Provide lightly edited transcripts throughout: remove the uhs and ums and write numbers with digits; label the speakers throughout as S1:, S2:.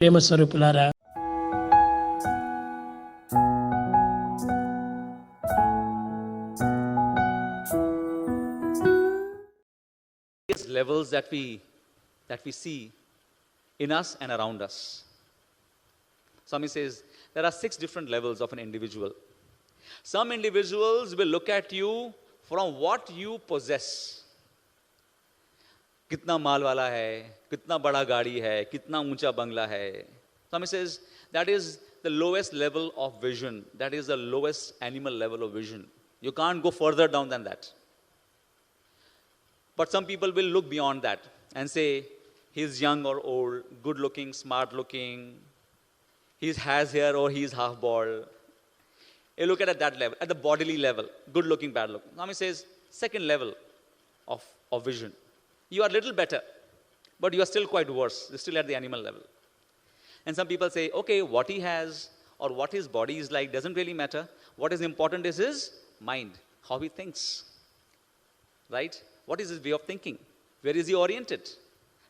S1: ప్రేమ స్వరూపులారా,
S2: levels that we see in us and around us. Swami says there are 6 different levels of an individual. Some individuals will look at you from what you possess. कितना माल वाला है, कितना बड़ा गाड़ी है, कितना ऊंचा बंगला है. Swami says that is the lowest level of vision. That is the lowest animal level of vision. You can't go further down than that. But some people will look beyond that and say, he's young or old, good looking, smart looking, he has hair or he's half bald. You look at that level, at the bodily level, good looking, bad looking. Swami says, second level of vision. You are a little better, but you are still quite worse. You're still at the animal level. And some people say, okay, what he has or what his body is like doesn't really matter. What is important is his mind, how he thinks. Right? What is his way of thinking? Where is he oriented?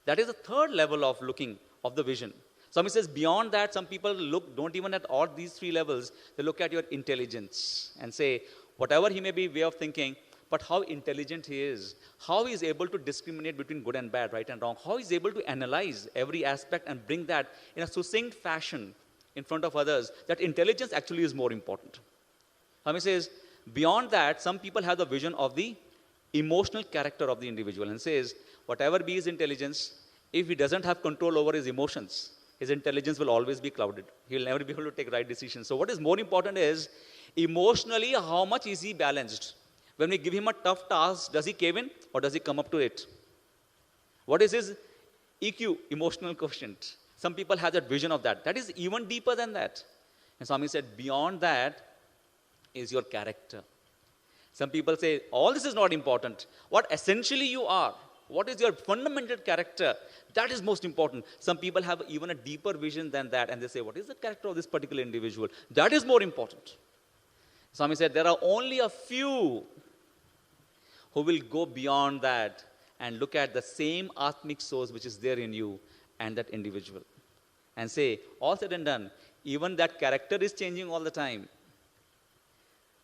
S2: That is the third level of looking, of the vision. Swami says beyond that, some people don't even at all these 3 levels. They look at your intelligence and say, whatever he may be way of thinking, but how intelligent he is, how he is able to discriminate between good and bad, right and wrong, how he is able to analyze every aspect and bring that in a succinct fashion in front of others, that intelligence actually is more important. Swami says, beyond that, some people have the vision of the emotional character of the individual and says, whatever be his intelligence, if he doesn't have control over his emotions, his intelligence will always be clouded. He will never be able to take right decisions. So what is more important is, emotionally, how much is he balanced? When we give him a tough task, does he cave in or does he come up to it? What is his EQ, emotional quotient? Some people have that vision of that. That is even deeper than that. And Swami said, beyond that is your character. Some people say, all this is not important. What essentially you are, what is your fundamental character, that is most important. Some people have even a deeper vision than that, and they say, what is the character of this particular individual? That is more important. Swami said, there are only a few who will go beyond that and look at the same Atmic source which is there in you and that individual. And say, all said and done, even that character is changing all the time.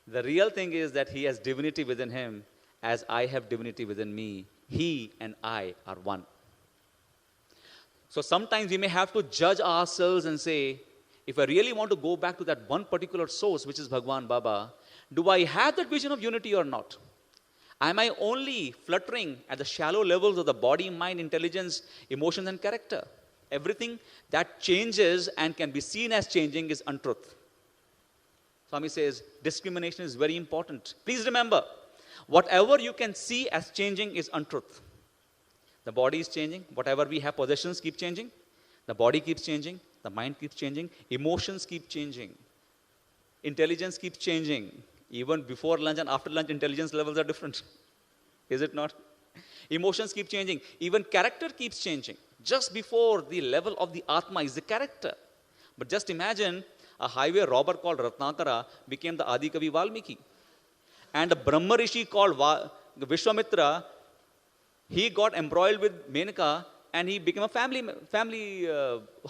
S2: The real thing is that he has divinity within him as I have divinity within me. He and I are one. So sometimes we may have to judge ourselves and say, if I really want to go back to that one particular source, which is Bhagwan Baba, do I have that vision of unity or not? Am I only fluttering at the shallow levels of the body, mind, intelligence, emotions, and character? Everything that changes and can be seen as changing is untruth. Swami says, discrimination is very important. Please remember, whatever you can see as changing is untruth. The body is changing. Whatever we have, possessions keep changing. The body keeps changing. The mind keeps changing. Emotions keep changing. Intelligence keeps changing. Even before lunch and after lunch, intelligence levels are different. Is it not? Emotions keep changing. Even character keeps changing. Just before the level of the Atma is the character. But just imagine a highway robber called Ratnakara became the Adi Kavi Valmiki. And a Brahma Rishi called Vishwamitra, he got embroiled with Menaka and he became a family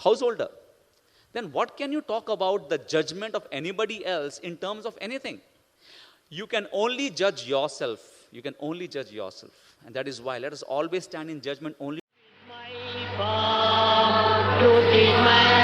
S2: householder. Then what can you talk about the judgment of anybody else in terms of anything? You can only judge yourself. You can only judge yourself. And that is why let us always stand in judgment only.
S3: My